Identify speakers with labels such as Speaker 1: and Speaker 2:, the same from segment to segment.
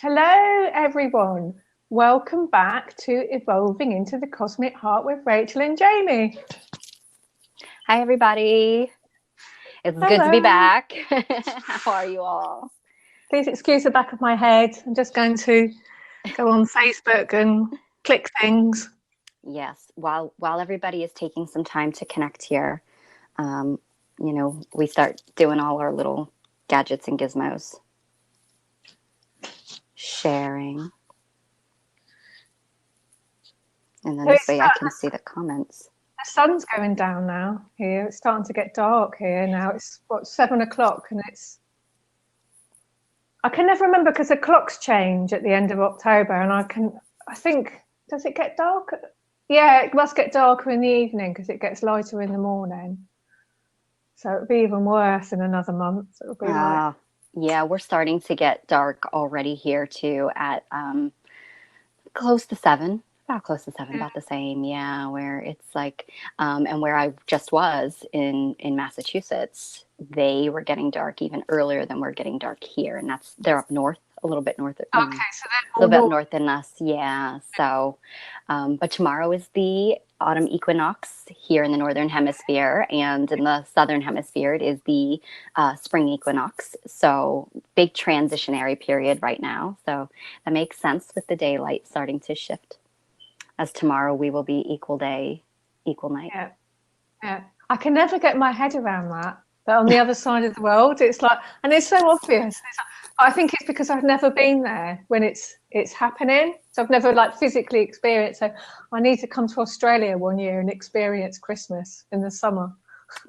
Speaker 1: Hello, everyone. Welcome back to Evolving into the Cosmic Heart with Rachel and Jamie.
Speaker 2: Hi, everybody. It's good to be
Speaker 1: Hello.
Speaker 2: back. How are you all?
Speaker 1: Please excuse the back of my head. I'm just going to go on Facebook and click things.
Speaker 2: Yes, while everybody is taking some time to connect here, um, we start doing all our little gadgets and gizmos, sharing, and then
Speaker 1: So
Speaker 2: this way I can see the comments.
Speaker 1: the sun's going down now here. It's starting to get dark here now. It's 7 o'clock, and I can never remember because the clocks change at the end of October, and I think, does it get dark? Yeah, it must get darker in the evening because it gets lighter in the morning. So it'll be even worse in another month. It'll be like,
Speaker 2: Yeah, we're starting to get dark already here too at close to 7, about close to 7,
Speaker 1: yeah.
Speaker 2: about the same. Yeah, where it's like, and where I just was in Massachusetts, they were getting dark even earlier than we're getting dark here, and they're up north, a little bit north,
Speaker 1: Okay, so
Speaker 2: a
Speaker 1: they're
Speaker 2: little bit
Speaker 1: more
Speaker 2: up north than us. Yeah, so, but tomorrow is the autumn equinox here in the northern hemisphere, and in the southern hemisphere it is the spring equinox. So big transitionary period right now. So that makes sense with the daylight starting to shift. As tomorrow we will be equal day, equal night.
Speaker 1: yeah, yeah. I can never get my head around that. But on the other side of the world, it's like, and it's so obvious. I think it's because I've never been there when it's happening. So I've never like physically experienced. So I need to come to Australia one year and experience Christmas in the summer.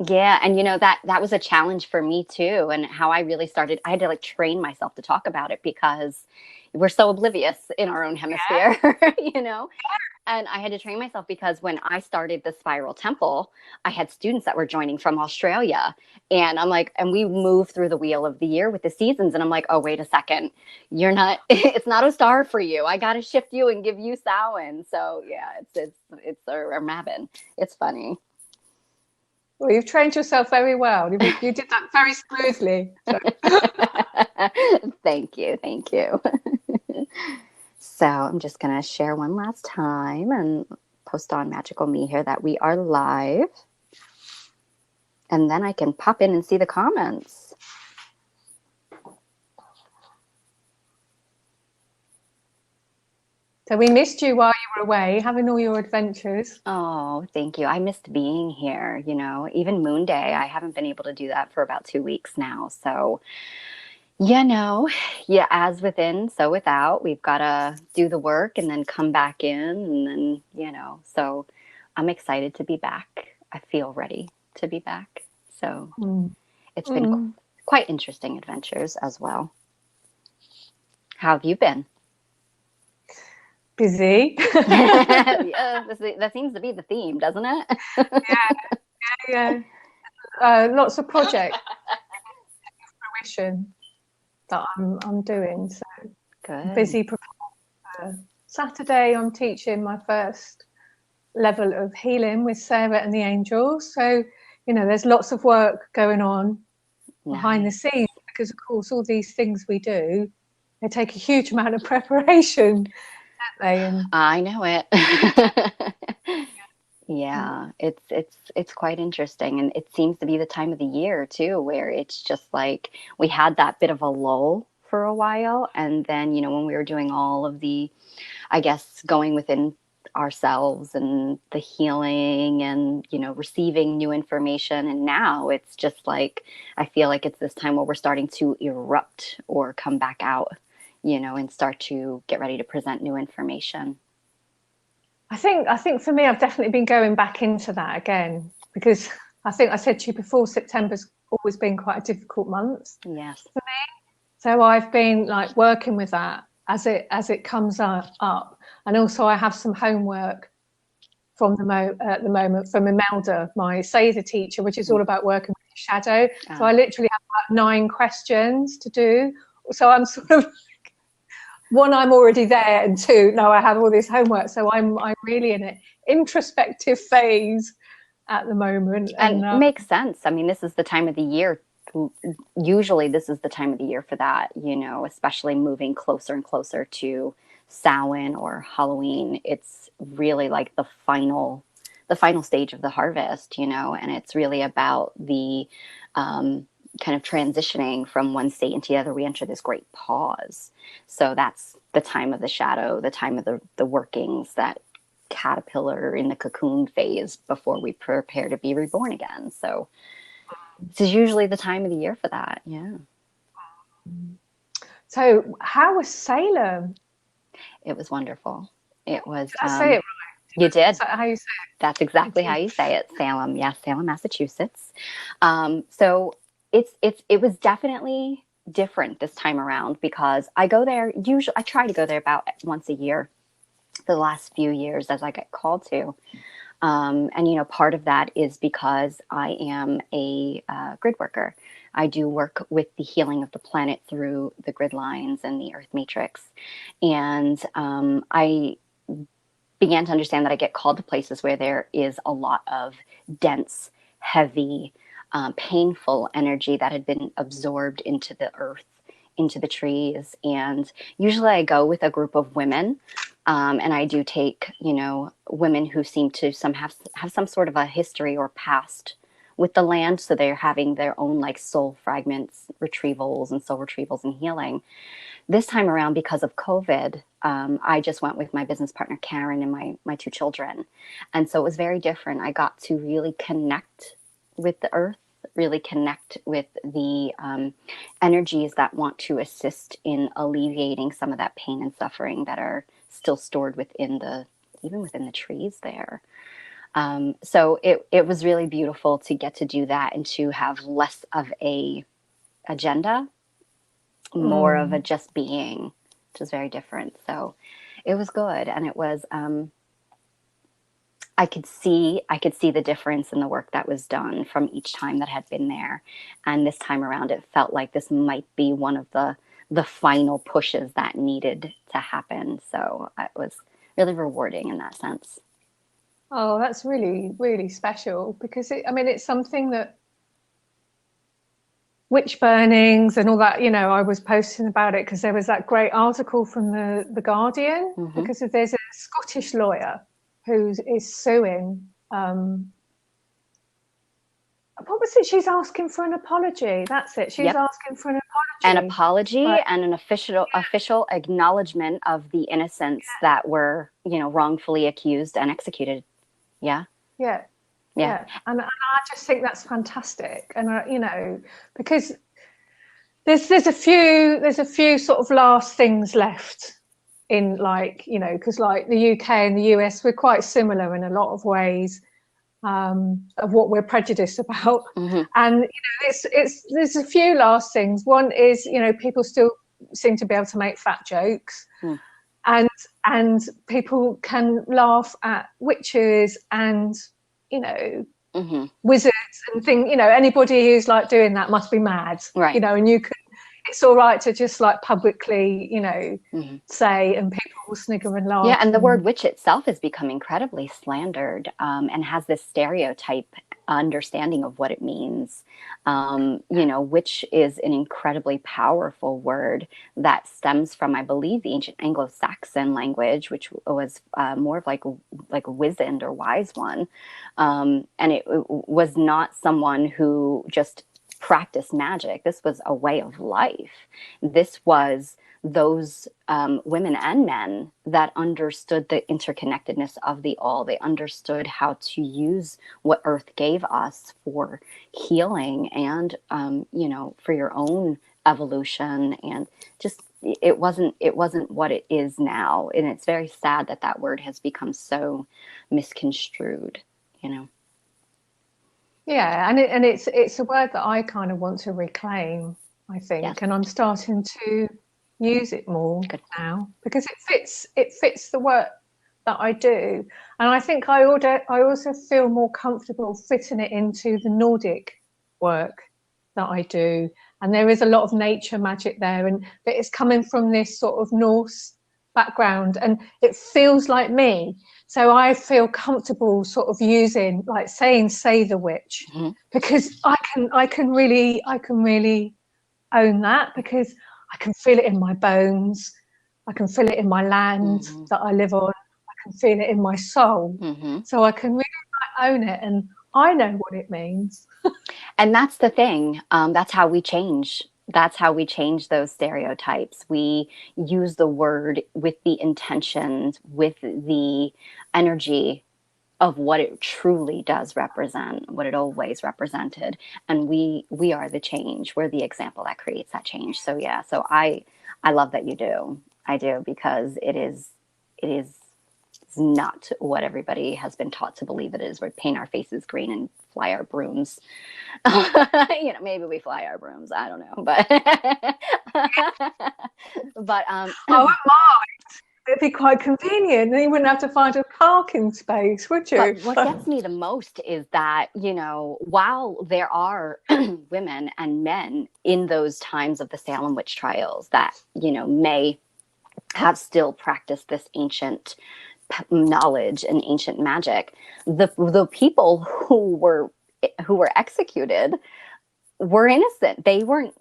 Speaker 2: Yeah, and that was a challenge for me too, and how I really started. I had to like train myself to talk about it because we're so oblivious in our own hemisphere, you know. And I had to train myself because when I started the Spiral Temple, I had students that were joining from Australia, and I'm like, and we move through the wheel of the year with the seasons, and I'm like, oh wait a second, you're not. It's not a star for you. I got to shift you and give you Samhain. So yeah, it's or Mabon. It's funny.
Speaker 1: Well, you've trained yourself very well. You did that very smoothly. So.
Speaker 2: Thank you. Thank you. So I'm just going to share one last time and post on Magical Me here that we are live. And then I can pop in and see the comments.
Speaker 1: So we missed you while you were away, having all your adventures.
Speaker 2: Oh, thank you. I missed being here. Even Moon Day, I haven't been able to do that for about 2 weeks now. So, yeah, as within, so without. We've got to do the work and then come back in. And then, so I'm excited to be back. I feel ready to be back. So it's been quite interesting adventures as well. How have you been?
Speaker 1: Busy.
Speaker 2: Yeah, that seems to be the theme, doesn't it?
Speaker 1: Yeah. Lots of projects fruition that I'm doing. So
Speaker 2: Good.
Speaker 1: busy preparing. Saturday, I'm teaching my first level of healing with Sarah and the Angels. So, there's lots of work going on behind the scenes because, of course, all these things we do, they take a huge amount of preparation, don't they? And
Speaker 2: I know it. Yeah, it's quite interesting, and it seems to be the time of the year too, where it's just like we had that bit of a lull for a while, and then when we were doing all of the, I guess, going within ourselves and the healing and receiving new information, and now it's just like I feel like it's this time where we're starting to erupt or come back out, and start to get ready to present new information.
Speaker 1: I think for me, I've definitely been going back into that again because I think I said to you before, September's always been quite a difficult month.
Speaker 2: Yes.
Speaker 1: For me. So I've been like working with that as it comes up, and also I have some homework at the moment from Imelda, my Seder teacher, which is all about working with your shadow. So I literally have about 9 questions to do. So I'm sort of one, I'm already there, and 2, no, I have all this homework. So I'm really in an introspective phase at the moment.
Speaker 2: And makes sense. I mean, this is the time of the year usually this is the time of the year for that, you know, especially moving closer and closer to Samhain or Halloween. It's really like the final stage of the harvest, you know, and it's really about the kind of transitioning from one state into the other. We enter this great pause. So that's the time of the shadow, the time of the workings, that caterpillar in the cocoon phase before we prepare to be reborn again. So this is usually the time of the year for that. Yeah.
Speaker 1: So how was Salem?
Speaker 2: It was wonderful. It was.
Speaker 1: Did I say it right?
Speaker 2: You did.
Speaker 1: Is that how you say it?
Speaker 2: That's exactly how you say it. Salem. Yeah, Salem, Massachusetts. So it was definitely different this time around because I go there usually. I try to go there about once a year for the last few years as I get called to. And, you know, part of that is because I am a grid worker. I do work with the healing of the planet through the grid lines and the earth matrix. And I began to understand that I get called to places where there is a lot of dense, heavy, painful energy that had been absorbed into the earth, into the trees. And usually I go with a group of women. And I do take, you know, women who seem to have some sort of a history or past with the land. So they're having their own like soul fragments, retrievals and soul retrievals and healing. This time around, because of COVID, I just went with my business partner, Karen, and my two children. And so it was very different. I got to really connect with the earth, really connect with the energies that want to assist in alleviating some of that pain and suffering that are still stored within even within the trees there. So it was really beautiful to get to do that and to have less of a agenda, more of a just being, which is very different. So it was good. And it was, I could see the difference in the work that was done from each time that had been there. And this time around, it felt like this might be one of the final pushes that needed to happen. So it was really rewarding in that sense.
Speaker 1: Oh, that's really, really special because it's something that witch burnings and all that, you know, I was posting about it because there was that great article from the Guardian because there's a Scottish lawyer who is suing. What was it? She's asking for an apology. That's it. She's asking for an apology.
Speaker 2: An apology and an official acknowledgement of the innocents that were, you know, wrongfully accused and executed. Yeah.
Speaker 1: Yeah. Yeah. And I just think that's fantastic. And you know, because there's a few sort of last things left in, like, you know, because like the UK and the US, we're quite similar in a lot of ways. Of what we're prejudiced about, and you know, there's a few last things. One is, you know, people still seem to be able to make fat jokes, and people can laugh at witches and, you know, wizards and things. You know, anybody who's like doing that must be mad,
Speaker 2: right?
Speaker 1: You know, and it's all right to just like publicly, you know, say, and people will snigger and laugh.
Speaker 2: Yeah, and the word witch itself has become incredibly slandered, and has this stereotype understanding of what it means. You know, witch is an incredibly powerful word that stems from, I believe, the ancient Anglo-Saxon language, which was more of like wizened or wise one, and it was not someone who just practice magic. This was a way of life. This was those women and men that understood the interconnectedness of the all. They understood how to use what Earth gave us for healing and, you know, for your own evolution. And just it wasn't what it is now. And it's very sad that that word has become so misconstrued, you know.
Speaker 1: Yeah, and it's a word that I kind of want to reclaim, I think, and I'm starting to use it more now because it fits the work that I do, and I think I also feel more comfortable fitting it into the Nordic work that I do, and there is a lot of nature magic there, but it's coming from this sort of Norse background, and it feels like me. So I feel comfortable sort of using, like saying "say the witch," because I can really own that, because I can feel it in my bones. I can feel it in my land that I live on. I can feel it in my soul. So I can really own it, and I know what it means.
Speaker 2: And that's the thing. That's how we change. That's how we change those stereotypes. We use the word with the intention, with the energy of what it truly does represent, what it always represented. And we are the change. We're the example that creates that change. So yeah, so I love that you do. I do, because it is not what everybody has been taught to believe it is. We paint our faces green and fly our brooms. You know, maybe we fly our brooms. I don't know, but but
Speaker 1: I wouldn't mind. It'd be quite convenient. Then you wouldn't have to find a parking space, would you?
Speaker 2: But what gets me the most is that, you know, while there are women and men in those times of the Salem witch trials that, you know, may have still practiced this ancient knowledge and ancient magic, the people who were executed were innocent. They weren't.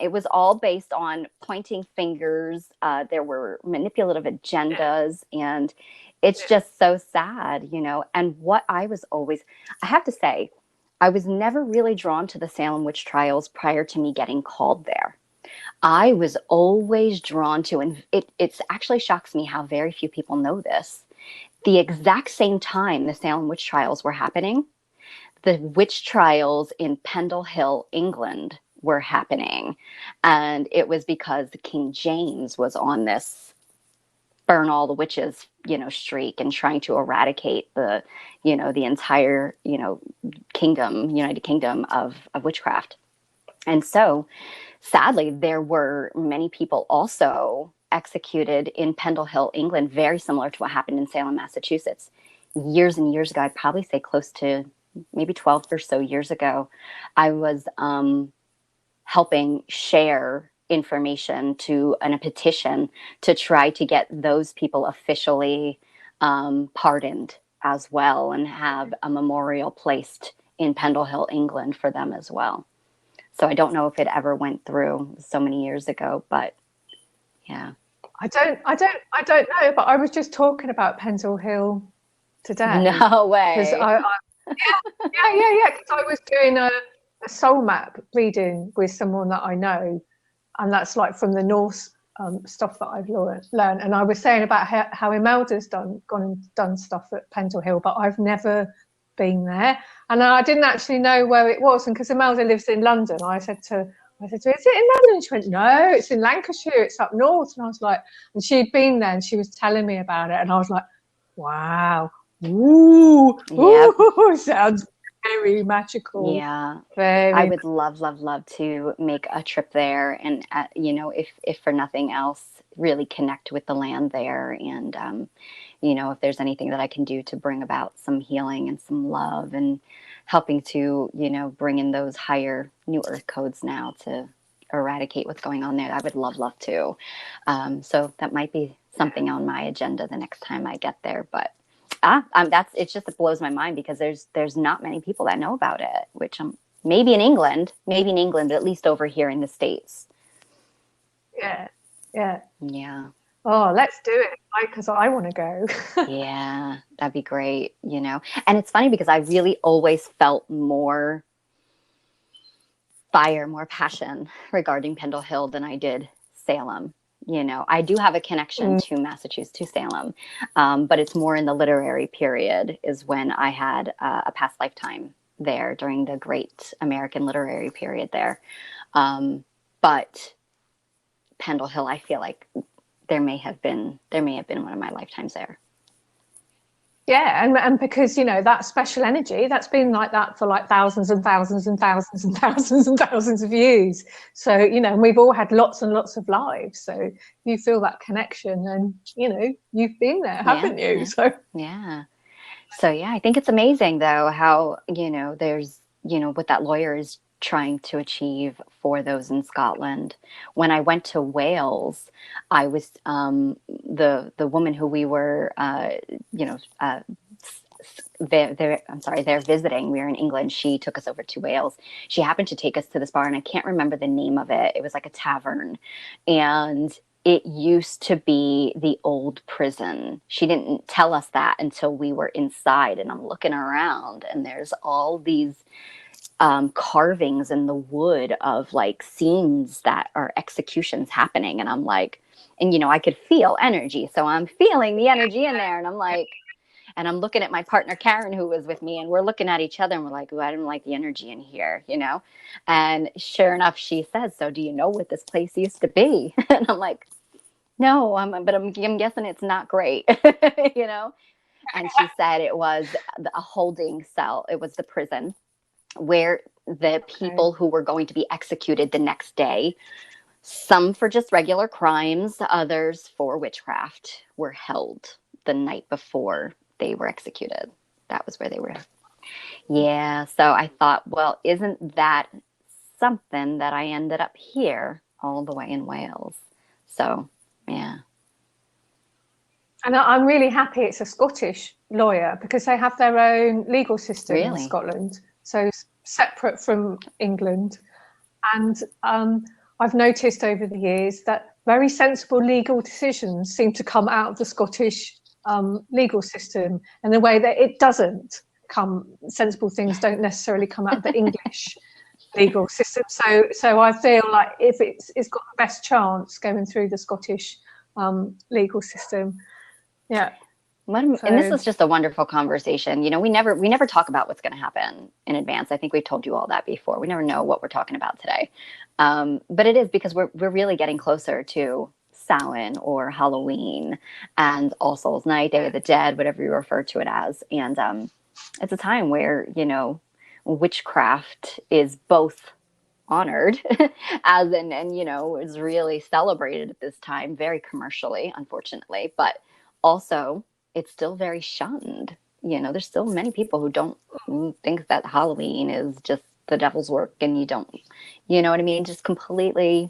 Speaker 2: It was all based on pointing fingers. There were manipulative agendas, and it's just so sad, you know. And what I have to say, I was never really drawn to the Salem witch trials prior to me getting called there. I was always drawn to, and it actually shocks me how very few people know this. The exact same time the Salem witch trials were happening, the witch trials in Pendle Hill, England were happening. And it was because King James was on this burn all the witches, you know, streak, and trying to eradicate the, you know, the entire, you know, United Kingdom of witchcraft. And so sadly, there were many people also executed in Pendle Hill, England, very similar to what happened in Salem, Massachusetts. Years and years ago, I'd probably say close to maybe 12 or so years ago, I was helping share information in a petition to try to get those people officially pardoned as well, and have a memorial placed in Pendle Hill, England for them as well. So I don't know if it ever went through so many years ago, but yeah.
Speaker 1: I don't know, but I was just talking about Pendle Hill today.
Speaker 2: No way.
Speaker 1: Because yeah. Because I was doing a soul map reading with someone that I know, and that's like from the Norse stuff that I've learned. And I was saying about how Imelda's gone and done stuff at Pendle Hill, but I've never been there, and I didn't actually know where it was. And because Imelda lives in London, I said to her, is it in London? And she went, no, it's in Lancashire, it's up north. And I was like, and she'd been there and she was telling me about it, and I was like, wow, ooh, yep. Sounds very magical.
Speaker 2: Yeah, I would love to make a trip there, and you know, if for nothing else, really connect with the land there, and you know, if there's anything that I can do to bring about some healing and some love, and helping to, you know, bring in those higher new earth codes now to eradicate what's going on there, I would love to. So that might be something on my agenda the next time I get there. But it blows my mind, because there's not many people that know about it, which maybe in England, but at least over here in the States.
Speaker 1: Yeah. Oh, let's do it, because I want to go.
Speaker 2: Yeah, that'd be great, you know. And it's funny, because I really always felt more fire, more passion regarding Pendle Hill than I did Salem. You know, I do have a connection to Massachusetts, to Salem, but it's more in the literary period is when I had a past lifetime there during the great American literary period there. But Pendle Hill, I feel like there may have been one of my lifetimes there.
Speaker 1: Yeah, and because, you know, that special energy, that's been like that for like thousands and thousands and thousands and thousands and thousands of years. So, you know, and we've all had lots and lots of lives. So you feel that connection, and, you know, you've been there, haven't you?
Speaker 2: Yeah. So, yeah, I think it's amazing, though, how, you know, there's, you know, what that lawyer is trying to achieve for those in Scotland. When I went to Wales, I was the woman who we were, they're visiting. We were in England. She took us over to Wales. She happened to take us to this bar, and I can't remember the name of it. It was like a tavern, and it used to be the old prison. She didn't tell us that until we were inside, and I'm looking around, and there's all these carvings in the wood of like scenes that are executions happening. And I'm like, and I could feel energy. So I'm feeling the energy in there, and I'm like, and I'm looking at my partner, Karen, who was with me, and we're looking at each other, and we're like, oh, I don't like the energy in here, And sure enough, she says, so do you know what this place used to be? And I'm like, no, but I'm guessing it's not great, And she said it was a holding cell. It was the prison where the people who were going to be executed the next day, some for just regular crimes, others for witchcraft, were held the night before they were executed. That was where they were. Yeah. So I thought, well, isn't that something that I ended up here all the way in Wales? So, yeah.
Speaker 1: And I'm really happy it's a Scottish lawyer, because they have their own legal system in Scotland. So separate from England. And I've noticed over the years that very sensible legal decisions seem to come out of the Scottish legal system in a way that it doesn't sensible things don't necessarily come out of the English legal system. So I feel like if it's got the best chance going through the Scottish legal system. Yeah.
Speaker 2: And this is just a wonderful conversation. We never talk about what's going to happen in advance. I think we've told you all that before. We never know what we're talking about today. But it is because we're really getting closer to Samhain or Halloween and All Souls Night, Day of the Dead, whatever you refer to it as. And it's a time where, witchcraft is both honored and is really celebrated at this time, very commercially, unfortunately, but also it's still very shunned. There's still many people who don't think that Halloween is just the devil's work, and you don't, you know what I mean? Just completely,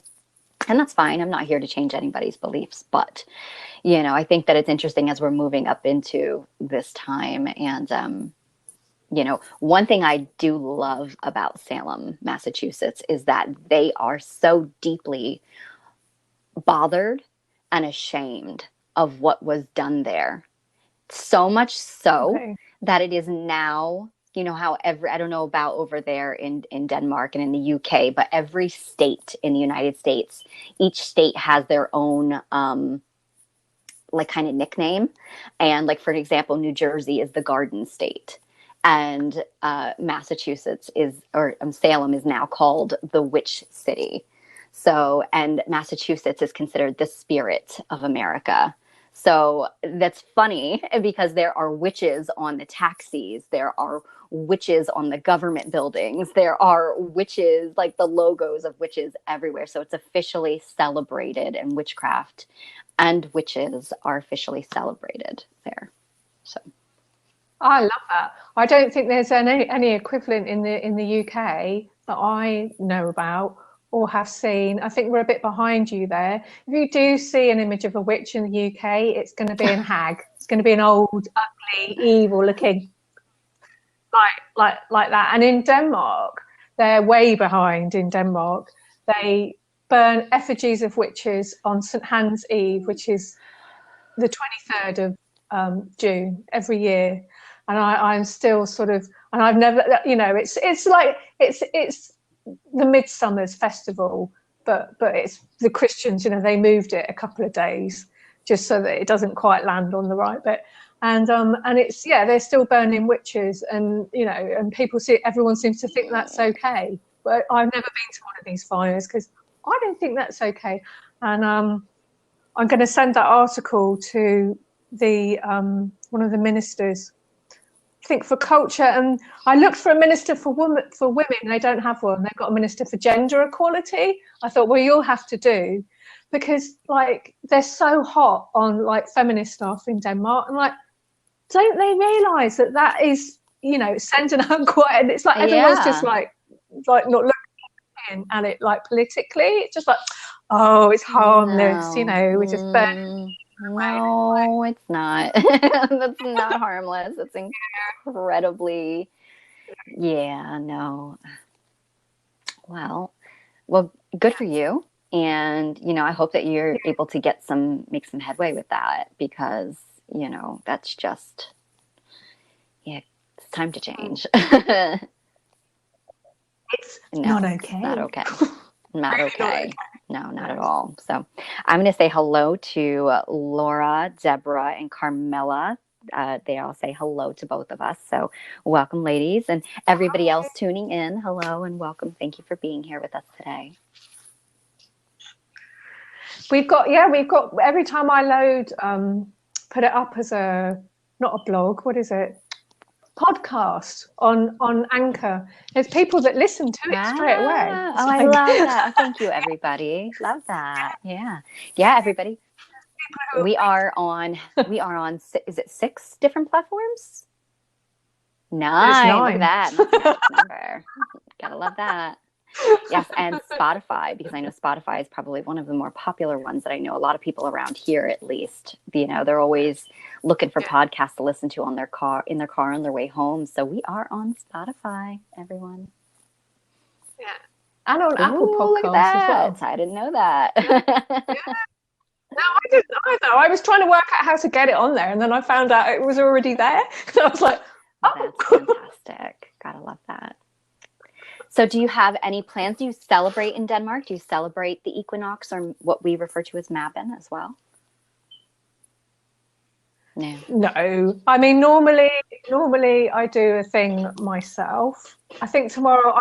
Speaker 2: and that's fine. I'm not here to change anybody's beliefs, but, I think that it's interesting as we're moving up into this time. And, one thing I do love about Salem, Massachusetts, is that they are so deeply bothered and ashamed of what was done there. So much so that it is now, how I don't know about over there in Denmark and in the UK, but every state in the United States, each state has their own like kind of nickname. And like, for example, New Jersey is the Garden State. And Massachusetts Salem is now called the Witch City. So, and Massachusetts is considered the spirit of America. So that's funny because there are witches on the taxis. There are witches on the government buildings. There are witches, like the logos of witches everywhere. So it's officially celebrated, and witchcraft and witches are officially celebrated there. So
Speaker 1: I love that. I don't think there's any equivalent in the UK that I know about or have seen. I think we're a bit behind you there. If you do see an image of a witch in the UK, it's going to be a hag. It's going to be an old, ugly, evil-looking, like that. And in Denmark, they're way behind. In Denmark, they burn effigies of witches on St. Hans Eve, which is the 23rd of June every year. And I'm still sort of, and I've never, it's like it's the Midsummer's Festival, but it's the Christians, they moved it a couple of days just so that it doesn't quite land on the right bit. And it's, they're still burning witches, and and everyone seems to think that's okay. But I've never been to one of these fires because I don't think that's okay. And I'm going to send that article to the one of the ministers, I think, for culture. And I looked for a minister for women. They don't have one. They've got a minister for gender equality. I thought, well, you'll have to do, because like they're so hot on like feminist stuff in Denmark, and like, don't they realise that is sending out quite? And it's like everyone's just like not looking looking at it like politically. It's just like, oh, it's harmless, you know, we just burn.
Speaker 2: No, it's not. That's not harmless. It's incredibly, yeah, no. Well, good for you. And, you know, I hope that you're able to make some headway with that, because, you know, that's just, yeah, it's time to change.
Speaker 1: It's not okay.
Speaker 2: Not okay. Not okay. No, not at all. So I'm going to say hello to Laura, Deborah, and Carmela. They all say hello to both of us. So welcome, ladies, and everybody else tuning in. Hello and welcome. Thank you for being here with us today.
Speaker 1: We've got every time I load, put it up as not a blog, what is it? Podcast on Anchor. There's people that listen to it straight away.
Speaker 2: Oh, I love that. Thank you, everybody. Love that. Yeah, everybody. We are on. Is it 6 different platforms? 9. Look at that. That's a nice number. Gotta love that. Yes, and Spotify, because I know Spotify is probably one of the more popular ones that I know a lot of people around here, at least. You know, they're always looking for podcasts to listen to in their car on their way home. So we are on Spotify, everyone.
Speaker 1: Yeah, and on Apple Podcasts as well.
Speaker 2: I didn't know that.
Speaker 1: No, I didn't either. I was trying to work out how to get it on there, and then I found out it was already there. And I was like, oh,
Speaker 2: that's fantastic. Gotta love that. So do you have any plans? Do you celebrate in Denmark? Do you celebrate the equinox, or what we refer to as Mabon, as well?
Speaker 1: No. I mean, normally I do a thing myself. I think tomorrow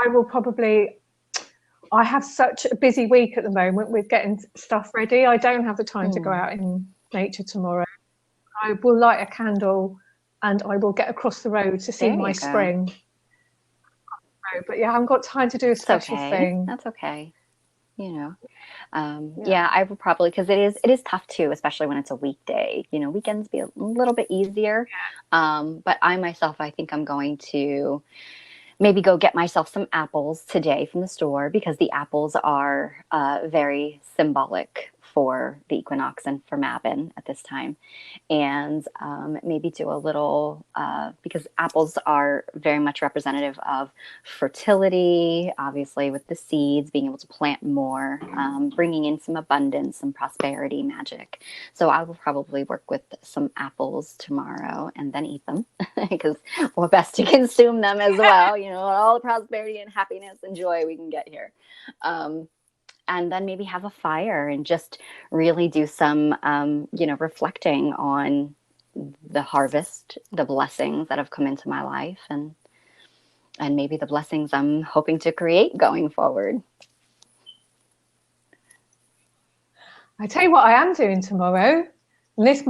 Speaker 1: I have such a busy week at the moment with getting stuff ready. I don't have the time to go out in nature tomorrow. I will light a candle and I will get across the road to see my spring. But yeah, I haven't got time to do a special thing.
Speaker 2: That's okay. You know, I will probably, because it is tough too, especially when it's a weekday. You know, weekends be a little bit easier. But I myself, I think I'm going to maybe go get myself some apples today from the store, because the apples are very symbolic for the equinox and for Mabon at this time. And maybe do a little, because apples are very much representative of fertility, obviously with the seeds, being able to plant more, bringing in some abundance, some prosperity magic. So I will probably work with some apples tomorrow and then eat them, because we're best to consume them as well, you know, all the prosperity and happiness and joy we can get here. And then maybe have a fire and just really do some, reflecting on the harvest, the blessings that have come into my life, and maybe the blessings I'm hoping to create going forward.
Speaker 1: I tell you what I am doing tomorrow. And this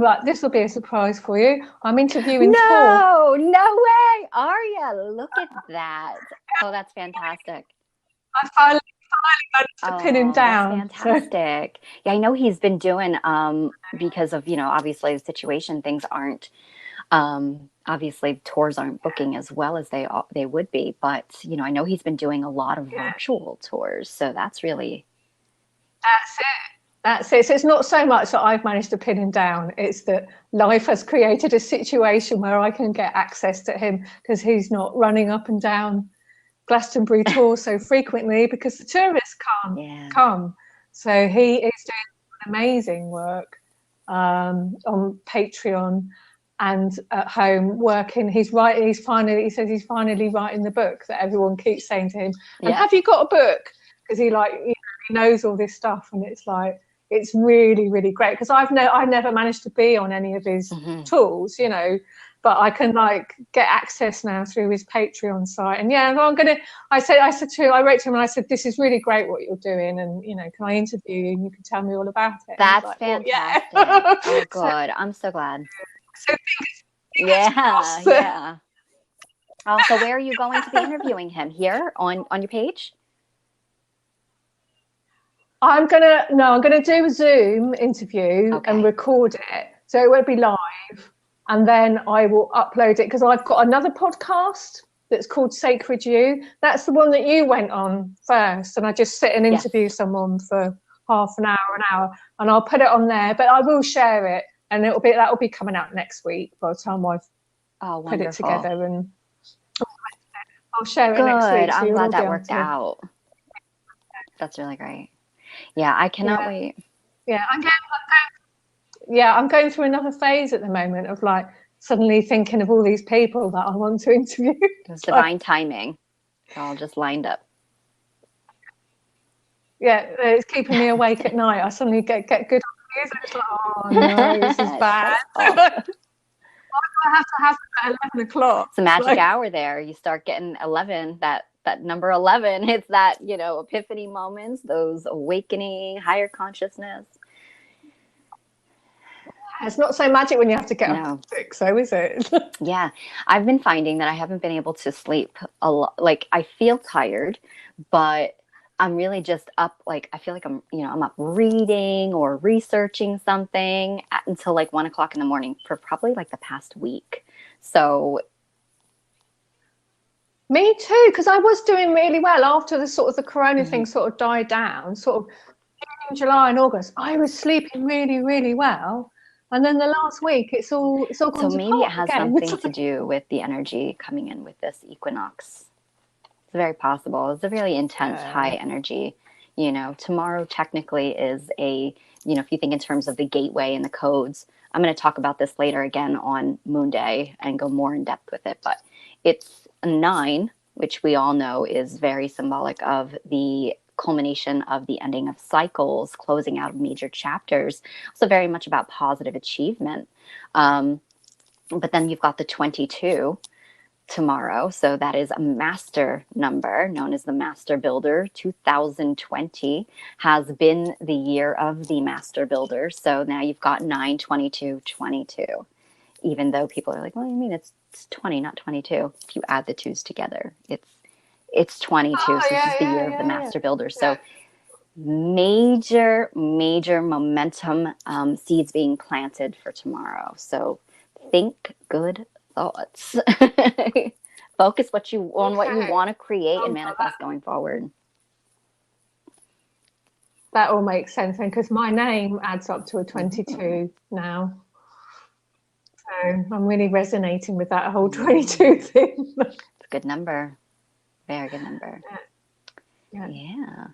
Speaker 1: will be a surprise for you. I'm interviewing Tor.
Speaker 2: No way. Are you? Look at that. Oh, that's fantastic.
Speaker 1: I finally managed to pin him down.
Speaker 2: That's fantastic. Yeah, I know he's been doing, because of, obviously the situation, things aren't, obviously tours aren't booking as well as they would be. But, I know he's been doing a lot of virtual tours. So that's really.
Speaker 1: That's it. So it's not so much that I've managed to pin him down. It's that life has created a situation where I can get access to him, because he's not running up and down Glastonbury tour so frequently, because the tourists can't come. So he is doing amazing work on Patreon and at home working. He says he's finally writing the book that everyone keeps saying to him. And have you got a book? Because he knows all this stuff, and it's like, it's really, really great, because I've never managed to be on any of his tools, but I can get access now through his Patreon site. And I wrote to him and I said, this is really great what you're doing, and can I interview you and you can tell me all about it?
Speaker 2: That's fantastic. Oh, good. I'm so glad.
Speaker 1: So
Speaker 2: yeah. Oh, so where are you going to be interviewing him? Here on your page?
Speaker 1: I'm gonna do a Zoom interview and record it, so it won't be live, and then I will upload it, because I've got another podcast that's called Sacred You. That's the one that you went on first, and I just sit and interview someone for half an hour, and I'll put it on there. But I will share it, and that'll be coming out next week by the time I've put it together, and I'll share it next week. So
Speaker 2: I'm glad that worked out. That's really great. Yeah, I cannot wait.
Speaker 1: Yeah, I'm going through another phase at the moment of like suddenly thinking of all these people that I want to interview.
Speaker 2: It's divine timing. It's all just lined up.
Speaker 1: Yeah, it's keeping me awake at night. I suddenly get good music. It's like, oh no, this is bad. I have to have it at 11 o'clock.
Speaker 2: It's a magic hour there. You start getting 11, that number 11. It's that, epiphany moments, those awakening, higher consciousness.
Speaker 1: It's not so magic when you have to get up at 6, so is it?
Speaker 2: Yeah. I've been finding that I haven't been able to sleep a lot. Like, I feel tired, but I'm really just up. Like, I feel like I'm up reading or researching something until like 1 o'clock in the morning for probably like the past week. So.
Speaker 1: Me too, because I was doing really well after the corona thing sort of died down. Sort of in July and August, I was sleeping really, really well. And then the last week, it's all gone to pot.
Speaker 2: So maybe it has something to do with the energy coming in with this equinox. It's very possible. It's a really intense, high energy. Tomorrow technically is if you think in terms of the gateway and the codes, I'm going to talk about this later again on Moon Day and go more in depth with it. But it's a 9, which we all know is very symbolic of the culmination of the ending of cycles, closing out of major chapters. Also very much about positive achievement. But then you've got the 22 tomorrow. So that is a master number known as the Master Builder. 2020 has been the year of the Master Builder. So now you've got 9, 22, 22. Even though people are like, well, you mean it's 20, not 22. If you add the 2s together, it's 22. So this is the year of the Master Builder. So major momentum seeds being planted for tomorrow. So think good thoughts. Focus what you want to create and manifest going forward.
Speaker 1: That all makes sense, and because my name adds up to a 22 now. So I'm really resonating with that whole 22 thing.
Speaker 2: It's a good number. Very good number. Yeah.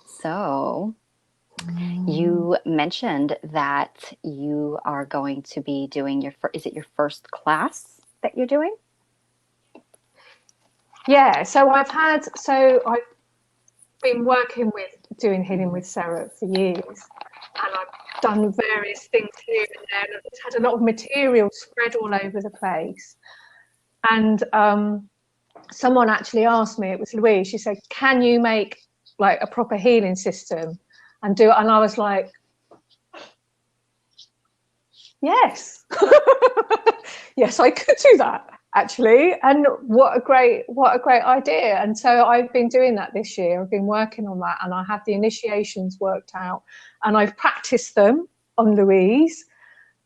Speaker 2: So you mentioned that you are going to be doing is it your first class that you're doing?
Speaker 1: Yeah. So I've been working with doing healing with Sarah for years, and I've done various things here and there, and I've just had a lot of material spread all over the place. And someone actually asked me, it was Louise, she said, can you make like a proper healing system and do it? And I was like, yes. Yes, I could do that actually. And what a great idea. And so I've been doing that this year. I've been working on that, and I have the initiations worked out, and I've practiced them on Louise,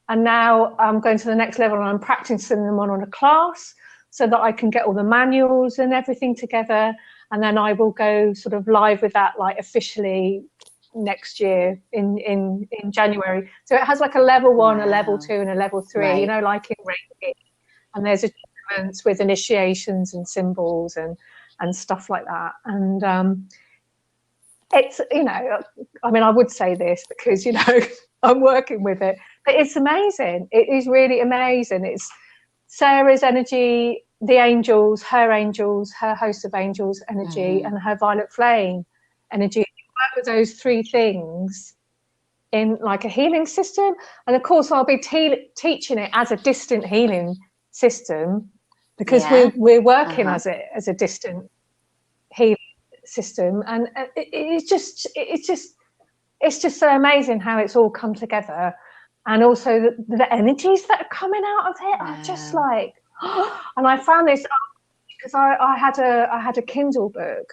Speaker 1: and now I'm going to the next level, and I'm practicing them on a class, so that I can get all the manuals and everything together. And then I will go sort of live with that, like officially next year in January. So it has like a level 1, a level 2, and a level 3, like in Reiki. And there's achievements with initiations and symbols and stuff like that. And it's, I would say this because, I'm working with it, but it's amazing. It is really amazing. It's Sarah's energy, the angels, her host of angels energy, and her violet flame energy. You work with those 3 things in like a healing system. And of course, I'll be teaching it as a distant healing system, because we're working as a distant healing system. And it's just so amazing how it's all come together. And also the energies that are coming out of it are just like, and I found this because I had a Kindle book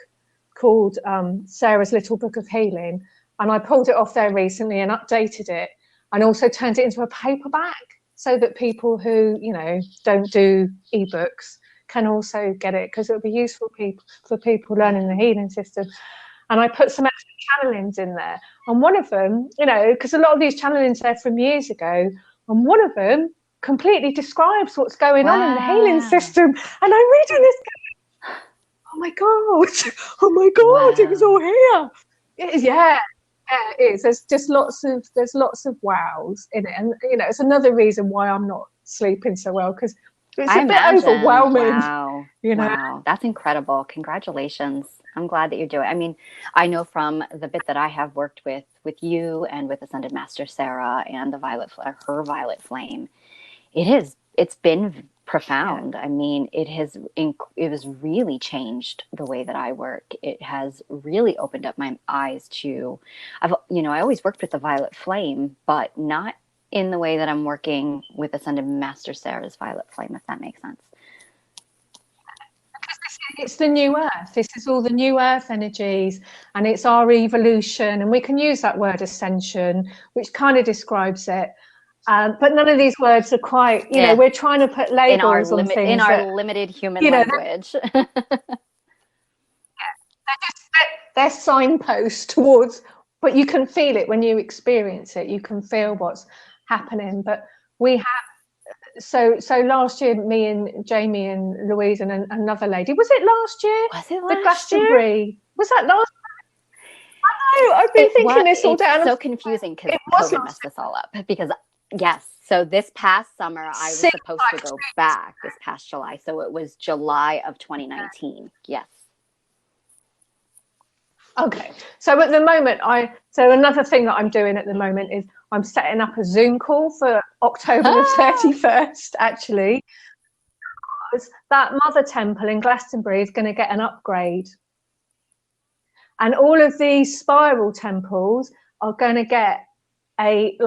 Speaker 1: called Sarah's Little Book of Healing, and I pulled it off there recently and updated it, and also turned it into a paperback so that people who don't do ebooks can also get it, because it'll be useful for people learning the healing system. And I put some extra channelings in there. And one of them, you know, because a lot of these channelings are from years ago, and one of them completely describes what's going on in the healing system. And I'm reading this going, oh my God, oh my God, it was all here. It is, yeah, it is. There's lots of wows in it. And, you know, it's another reason why I'm not sleeping so well, because it's a bit overwhelming.
Speaker 2: Wow. You know? Wow. That's incredible. Congratulations. I'm glad that you're doing it. I mean, I know from the bit that I have worked with you and with Ascended Master Sarah and her violet flame, it's been profound. Yeah. I mean, it has really changed the way that I work. It has really opened up my eyes to, I always worked with the violet flame, but not in the way that I'm working with Ascended Master Sarah's violet flame, if that makes sense.
Speaker 1: It's the new earth. This is all the new earth energies, and it's our evolution. And we can use that word ascension, which kind of describes it. But none of these words are quite, you know, we're trying to put labels on things.
Speaker 2: In our limited human language.
Speaker 1: They're signposts towards, but you can feel it when you experience it. You can feel what's happening. But we have, so last year, me and Jamie and Louise and another lady, was it last year?
Speaker 2: Was it last
Speaker 1: the Glastonbury year? Was that last year? I know, I've been thinking this all day.
Speaker 2: It's so confusing because COVID messed us all up. Because, yes, so this past summer, I was supposed to go back this past July. So it was July of 2019. Yes.
Speaker 1: Okay, so at the moment, another thing that I'm doing at the moment is I'm setting up a Zoom call for October the 31st, actually. Because that mother temple in Glastonbury is going to get an upgrade. And all of these spiral temples are going to get a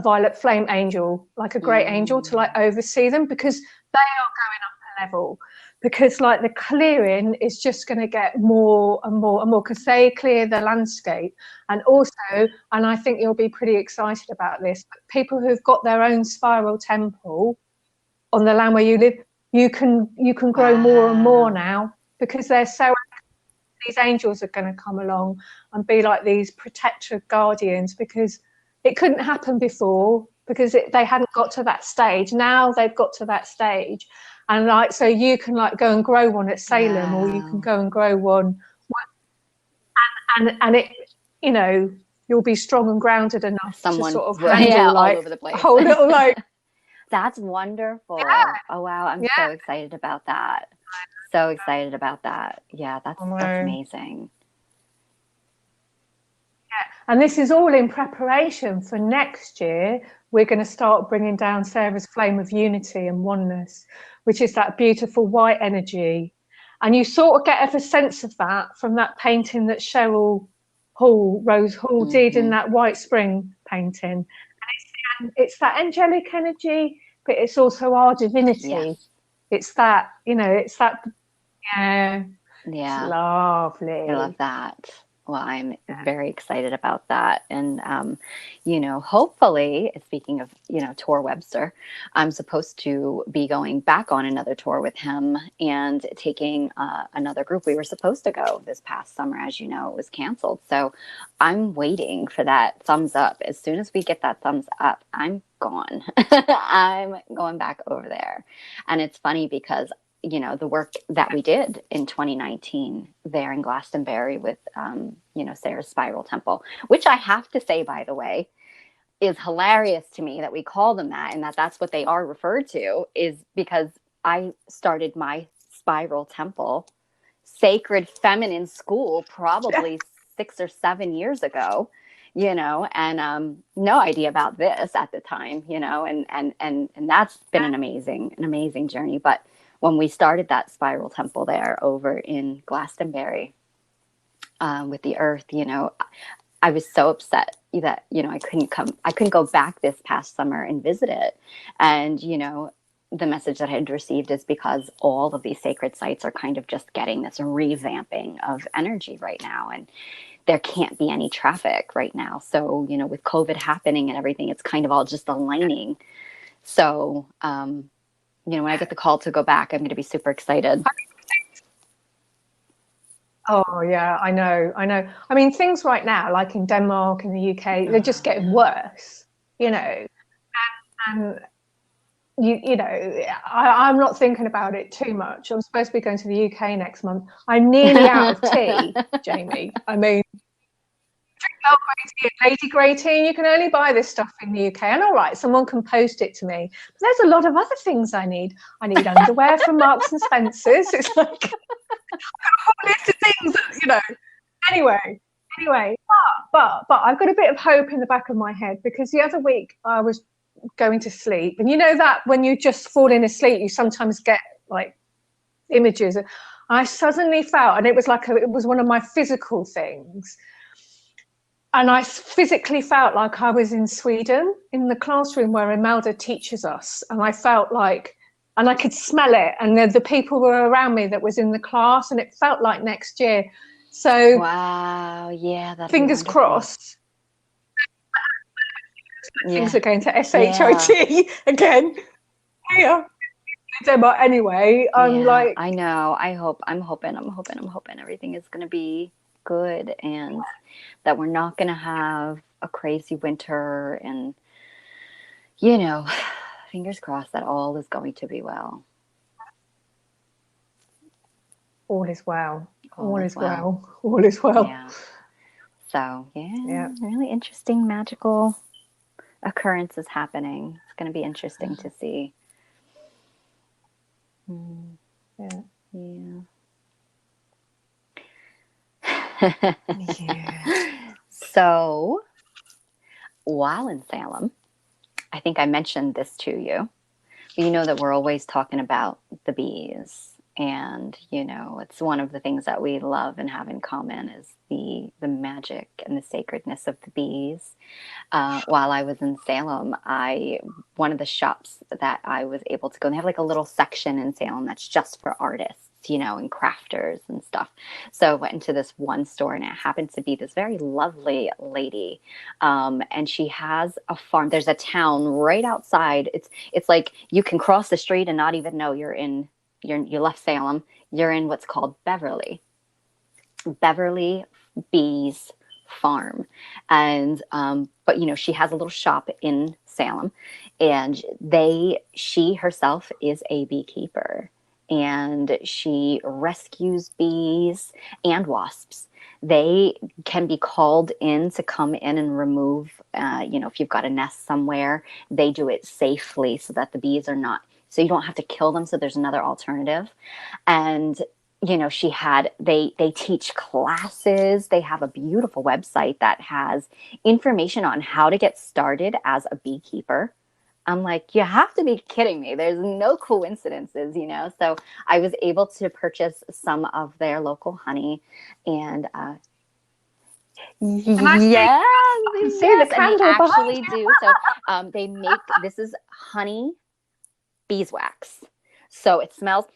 Speaker 1: violet flame angel, like a great angel to oversee them, because they are going up a level. Because the clearing is just going to get more and more and more, because they clear the landscape. And also, and I think you'll be pretty excited about this, people who've got their own spiral temple on the land where you live, you can grow more and more now, because they're so, these angels are going to come along and be like these protector guardians, because it couldn't happen before, because they hadn't got to that stage. Now they've got to that stage. And so you can go and grow one at Salem, or you can go and grow one, and it, you know, you'll be strong and grounded enough to sort of handle
Speaker 2: all over the place.
Speaker 1: A whole little
Speaker 2: That's wonderful. Yeah. Oh wow, I'm so excited about that. So excited about that. Yeah, that's amazing.
Speaker 1: Yeah, and this is all in preparation for next year. We're going to start bringing down Sarah's flame of unity and oneness, which is that beautiful white energy. And you sort of get a sense of that from that painting that Rose Hall did in that White Spring painting. And it's that angelic energy, but it's also our divinity. Yes. It's that, you know, it's that, yeah. It's lovely.
Speaker 2: I love that. Well, I'm very excited about that. And, you know, hopefully, speaking of, you know, Tor Webster, I'm supposed to be going back on another tour with him and taking another group. We were supposed to go this past summer. As you know, it was canceled. So I'm waiting for that thumbs up. As soon as we get that thumbs up, I'm gone. I'm going back over there. And it's funny because, you know, the work that we did in 2019 there in Glastonbury with, you know, Sarah's Spiral Temple, which I have to say, by the way, is hilarious to me that we call them that, and that's what they are referred to, is because I started my Spiral Temple Sacred Feminine School probably 6 or 7 years ago, you know, and no idea about this at the time, you know, and that's been an amazing journey. But when we started that Spiral Temple there over in Glastonbury with the earth, you know, I was so upset that, you know, I couldn't go back this past summer and visit it. And, you know, the message that I had received is because all of these sacred sites are kind of just getting this revamping of energy right now. And there can't be any traffic right now. So, you know, with COVID happening and everything, it's kind of all just aligning. So, you know, when I get the call to go back, I'm going to be super excited.
Speaker 1: Oh yeah, I know. I mean, things right now, like in Denmark and the UK, they're just getting worse, you know. And you know, I'm not thinking about it too much. I'm supposed to be going to the UK next month. I'm nearly out of tea, Jamie. I mean, drink grey tea and lady grey tea, and you can only buy this stuff in the UK. And all right, someone can post it to me. But there's a lot of other things I need. I need underwear from Marks and Spencer's. It's like a whole list of things that, you know. Anyway, but I've got a bit of hope in the back of my head, because the other week I was going to sleep, and you know that when you just falling asleep, you sometimes get like images. I suddenly felt, and it was like it was one of my physical things, and I physically felt like I was in Sweden in the classroom where Imelda teaches us, and I felt like, and I could smell it, and the people were around me that was in the class, and it felt like next year. So
Speaker 2: wow, yeah, that's
Speaker 1: fingers crossed.
Speaker 2: Yeah.
Speaker 1: Things are going to SHIT again. Yeah. But anyway, I'm like,
Speaker 2: I know. I'm hoping everything is going to be good, and that we're not going to have a crazy winter, and, you know, fingers crossed that all is going to be well.
Speaker 1: All is well.
Speaker 2: All is well.
Speaker 1: All is well.
Speaker 2: Yeah. So, yeah, really interesting, magical occurrences happening. It's going to be interesting to see.
Speaker 1: Yeah.
Speaker 2: So, while in Salem, I think I mentioned this to you. You know that we're always talking about the bees, and you know it's one of the things that we love and have in common is the magic and the sacredness of the bees. While I was in Salem, one of the shops that I was able to go, and they have like a little section in Salem that's just for artists, you know, and crafters and stuff. So I went into this one store, and it happened to be this very lovely lady, and she has a farm. There's a town right outside. It's like you can cross the street and not even know you left Salem. You're in what's called Beverly Bees farm. And but you know, she has a little shop in Salem, and she herself is a beekeeper, and she rescues bees and wasps. They can be called in to come in and remove, you know, if you've got a nest somewhere, they do it safely so that the bees are not, so you don't have to kill them. So there's another alternative. And you know, they teach classes. They have a beautiful website that has information on how to get started as a beekeeper. I'm like, you have to be kidding me. There's no coincidences, you know? So I was able to purchase some of their local honey, and
Speaker 1: yeah, see the candle,
Speaker 2: they actually do. So they make, this is honey beeswax. So it smells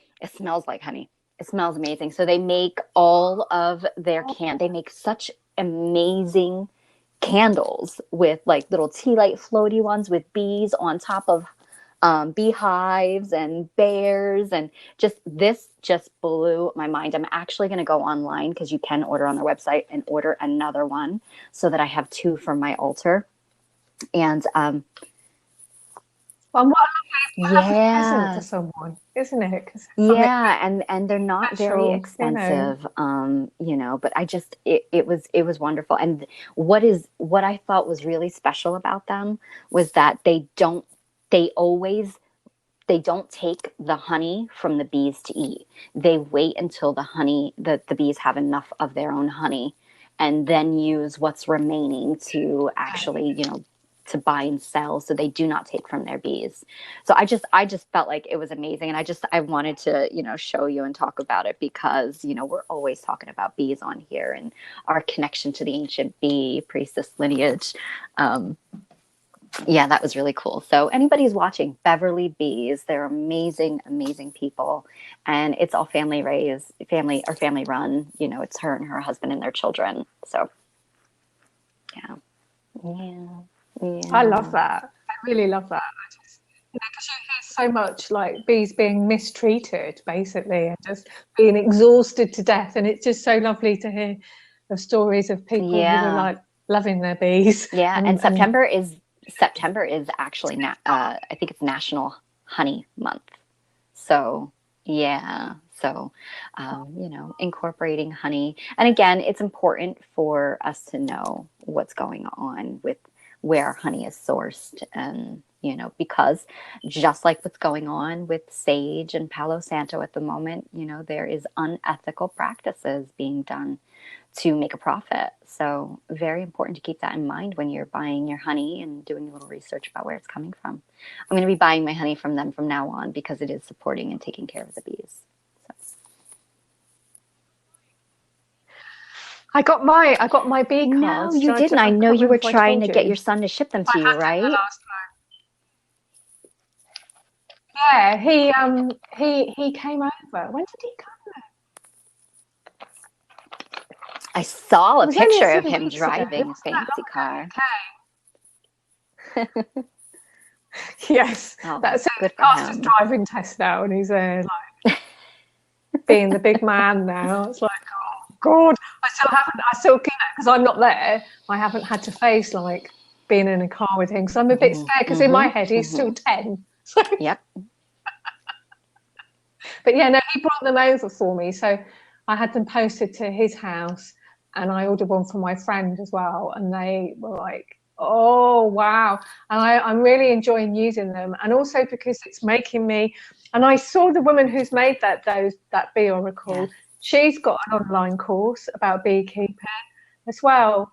Speaker 2: like honey. It smells amazing. So they make all of their they make such amazing candles with like little tea light floaty ones with bees on top of beehives and bears, and this just blew my mind. I'm actually going to go online, because you can order on their website, and order another one so that I have 2 for my altar. And
Speaker 1: present for someone, isn't it?
Speaker 2: Yeah, and they're not very expensive, you know, but it was wonderful. And what I thought was really special about them was that they don't take the honey from the bees to eat. They wait until the bees have enough of their own honey, and then use what's remaining to actually, you know, to buy and sell. So they do not take from their bees. So I just felt like it was amazing. And I wanted to, you know, show you and talk about it, because, you know, we're always talking about bees on here and our connection to the ancient bee priestess lineage. Yeah, that was really cool. So anybody who's watching, Beverly Bees, they're amazing, amazing people. And it's all family run. You know, it's her and her husband and their children. So yeah.
Speaker 1: I love that. I really love that. Because you hear so much like bees being mistreated, basically, and just being exhausted to death. And it's just so lovely to hear of stories of people who are like loving their bees.
Speaker 2: Yeah, and September is actually I think it's National Honey Month. So yeah, so you know, incorporating honey, and again, it's important for us to know what's going on with where honey is sourced, and you know, because just like what's going on with sage and Palo Santo at the moment, you know, there is unethical practices being done to make a profit. So very important to keep that in mind when you're buying your honey and doing a little research about where it's coming from. I'm going to be buying my honey from them from now on because it is supporting and taking care of the bees. So.
Speaker 1: I got my bee cards.
Speaker 2: No, you didn't. I know you were trying to get your son to ship them to you, right?
Speaker 1: Yeah, he came over. When did he come?
Speaker 2: I saw a picture of him driving a fancy car.
Speaker 1: Yes, that's good for him. Driving test now, and he's like being the big man now. It's like, oh God, I still can't, because I'm not there. I haven't had to face like being in a car with him, because I'm a bit scared, because in my head he's still 10. So.
Speaker 2: Yep.
Speaker 1: But yeah, no, he brought them over for me, so I had them posted to his house, and I ordered one for my friend as well, and they were like, oh wow. And I'm really enjoying using them, and also because it's making me, and I saw the woman who's made that bee oracle. Yes. She's got an online course about beekeeping as well,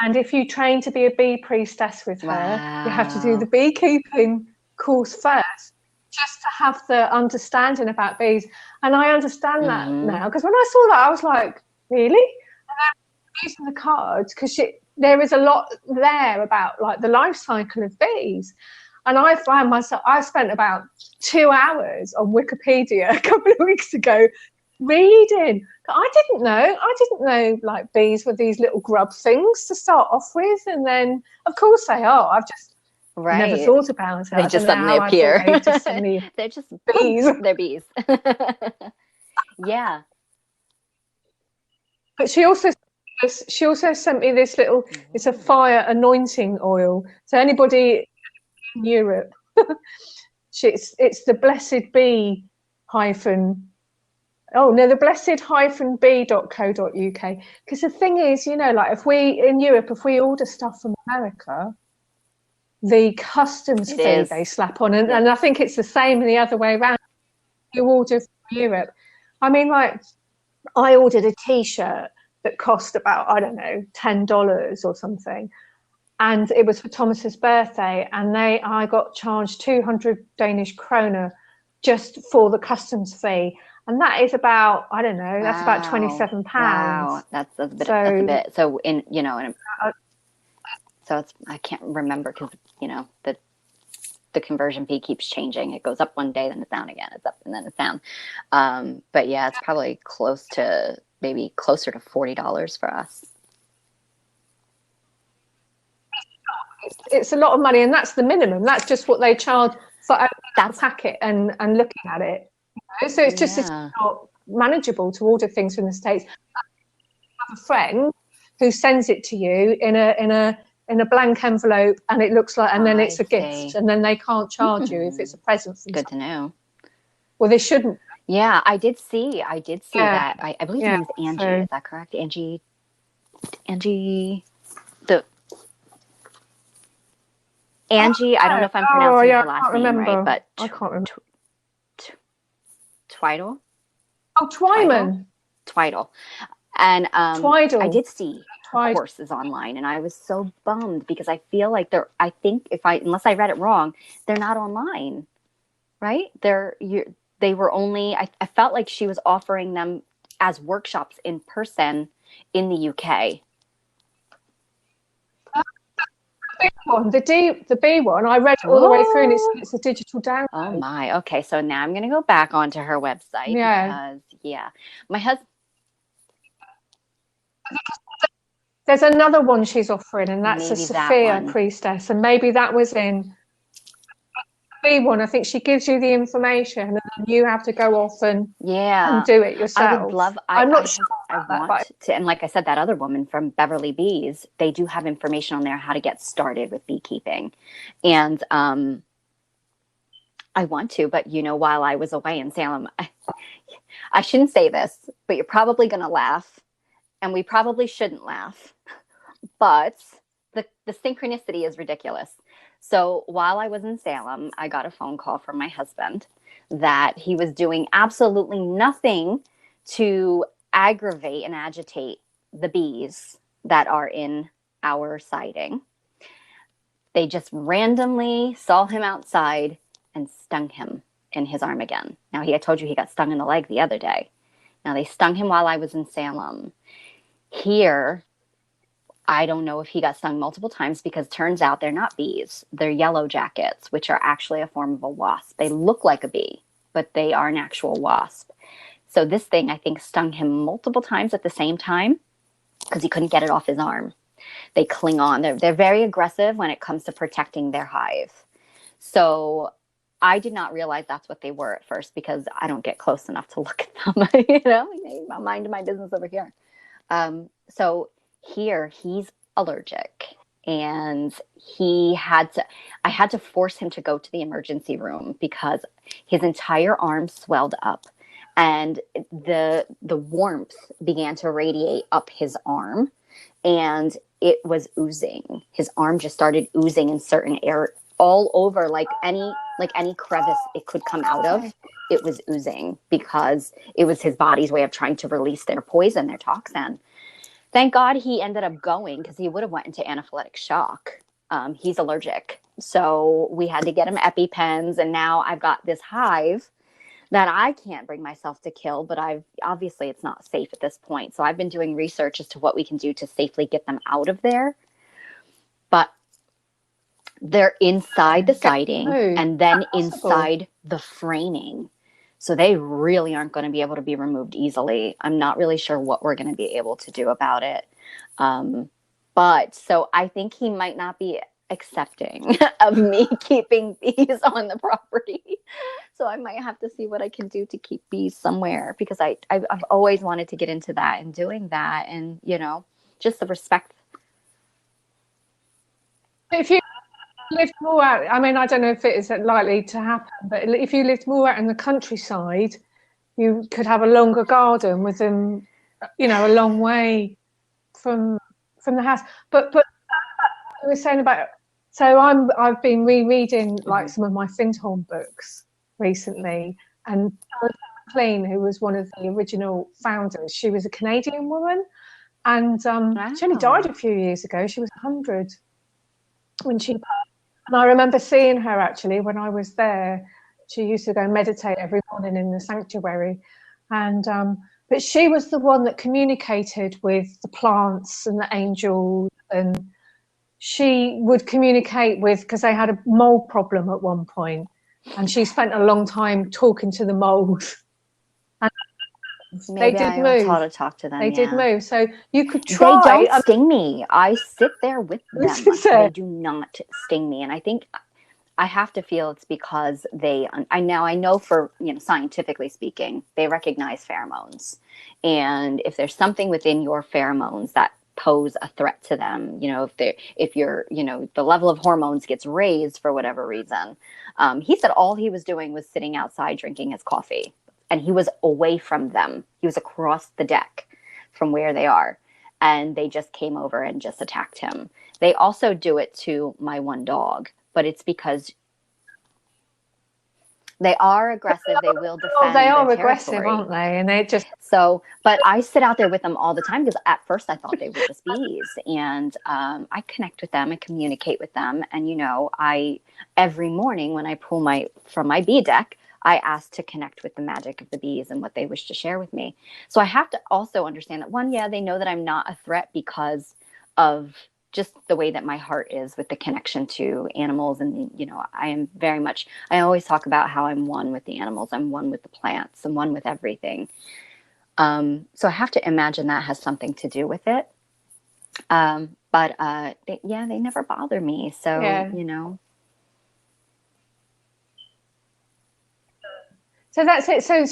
Speaker 1: and if you train to be a bee priestess with her, you have to do the beekeeping course first, just to have the understanding about bees. And I understand that now, because when I saw that, I was like, really? And I'm using the cards because there is a lot there about like the life cycle of bees. And I found myself, I spent about 2 hours on Wikipedia a couple of weeks ago reading. I didn't know like bees were these little grub things to start off with. And then of course they are. I've just never thought about it.
Speaker 2: They just suddenly appear. They're just
Speaker 1: bees.
Speaker 2: They're bees. Yeah.
Speaker 1: But she also sent me this little, it's a fire anointing oil. So anybody in Europe, it's the blessed bee the blessed-bee.co.uk. Because the thing is, you know, like if we order stuff from America, the customs fee they slap on, and I think it's the same the other way around. You order from Europe. I mean, like I ordered a T-shirt that cost about, I don't know, $10 or something, and it was for Thomas's birthday, and I got charged 200 Danish kroner just for the customs fee, and that is about, I don't know, that's about £27.
Speaker 2: Wow, that's a bit. That's a bit. So so it's, I can't remember, because you know the conversion fee keeps changing. It goes up one day, then it's down again. It's up and then it's down. But yeah, it's probably maybe closer to $40 for us.
Speaker 1: It's a lot of money, and that's the minimum. That's just what they charge for opening a packet and looking at it. You know? So it's just it's not manageable to order things from the States. I have a friend who sends it to you in a blank envelope, and it looks like, and then it's a gift, and then they can't charge you if it's a present.
Speaker 2: Good to know.
Speaker 1: Well, they shouldn't.
Speaker 2: Yeah, I did see that. I believe her name is Angie. So, is that correct? Angie, I don't know if I'm pronouncing her last name right, but
Speaker 1: I can't remember.
Speaker 2: Twidle?
Speaker 1: Oh, Twyman.
Speaker 2: Twidle. And
Speaker 1: Twidle.
Speaker 2: I did see courses online, and I was so bummed because I feel like I think unless I read it wrong, they're not online, right? They were only, I felt like she was offering them as workshops in person in the UK.
Speaker 1: The B one, I read it all the way through, and it's a digital download.
Speaker 2: Oh my, okay. So now I'm going to go back onto her website because, my husband.
Speaker 1: There's another one she's offering, and that's a Sophia priestess, and maybe that was in. bee one, I think she gives you the information and then you have to go off and do it yourself.
Speaker 2: I would love,
Speaker 1: I'm not sure
Speaker 2: I want to, and like I said, that other woman from Beverly Bees, they do have information on there how to get started with beekeeping. And I want to, but you know, while I was away in Salem, I shouldn't say this, but you're probably going to laugh, and we probably shouldn't laugh, but the synchronicity is ridiculous. So while I was in Salem, I got a phone call from my husband that he was doing absolutely nothing to aggravate and agitate the bees that are in our siding. They just randomly saw him outside and stung him in his arm again. Now, I told you he got stung in the leg the other day. Now, they stung him while I was in Salem. Here, I don't know if he got stung multiple times because turns out they're not bees. They're yellow jackets, which are actually a form of a wasp. They look like a bee, but they are an actual wasp. So this thing, I think, stung him multiple times at the same time because he couldn't get it off his arm. They cling on. They're very aggressive when it comes to protecting their hive. So I did not realize that's what they were at first because I don't get close enough to look at them. You know, I'm minding my business over here. So here he's allergic, and I had to force him to go to the emergency room because his entire arm swelled up, and the warmth began to radiate up his arm, and it was oozing. His arm just started oozing in certain areas all over, like any crevice it could come out of. It was oozing because it was his body's way of trying to release their poison, their toxin. Thank God he ended up going because he would have went into anaphylactic shock. He's allergic. So we had to get him EpiPens, and now I've got this hive that I can't bring myself to kill, but obviously it's not safe at this point. So I've been doing research as to what we can do to safely get them out of there. But they're inside the siding and then inside the framing. So they really aren't going to be able to be removed easily. I'm not really sure what we're going to be able to do about it. But so I think he might not be accepting of me keeping bees on the property. So I might have to see what I can do to keep bees somewhere, because I've always wanted to get into that and doing that. And, you know, just the respect.
Speaker 1: If you lived more out, I mean, I don't know if it is likely to happen, but if you lived more out in the countryside, you could have a longer garden with them, you know, a long way from the house. But I was saying about, so I've been rereading like some of my Findhorn books recently, and McLean, who was one of the original founders, she was a Canadian woman, and she only died a few years ago. She was 100 when she. And I remember seeing her actually when I was there. She used to go meditate every morning in the sanctuary, and but she was the one that communicated with the plants and the angels, and she would communicate with, because they had a mold problem at one point, and she spent a long time talking to the mold. And
Speaker 2: maybe they did move. How to talk to them.
Speaker 1: They did move, so you could try.
Speaker 2: They don't sting me. I sit there with them. They do not sting me, and I think I have to feel it's because I know for, you know, scientifically speaking, they recognize pheromones, and if there's something within your pheromones that pose a threat to them, you know, if you're, you know, the level of hormones gets raised for whatever reason. He said all he was doing was sitting outside drinking his coffee, and he was away from them. He was across the deck from where they are, and they just came over and just attacked him. They also do it to my one dog, but it's because they are aggressive. They will defend.
Speaker 1: They are aggressive, aren't they? And they just
Speaker 2: but I sit out there with them all the time, because at first I thought they were just bees, and I connect with them and communicate with them. And, you know, every morning when I pull from my bee deck, I ask to connect with the magic of the bees and what they wish to share with me. So I have to also understand that, they know that I'm not a threat because of just the way that my heart is with the connection to animals. And, you know, I always talk about how I'm one with the animals. I'm one with the plants. I'm one with everything. So I have to imagine that has something to do with it. They never bother me. So, you know.
Speaker 1: So that's it. So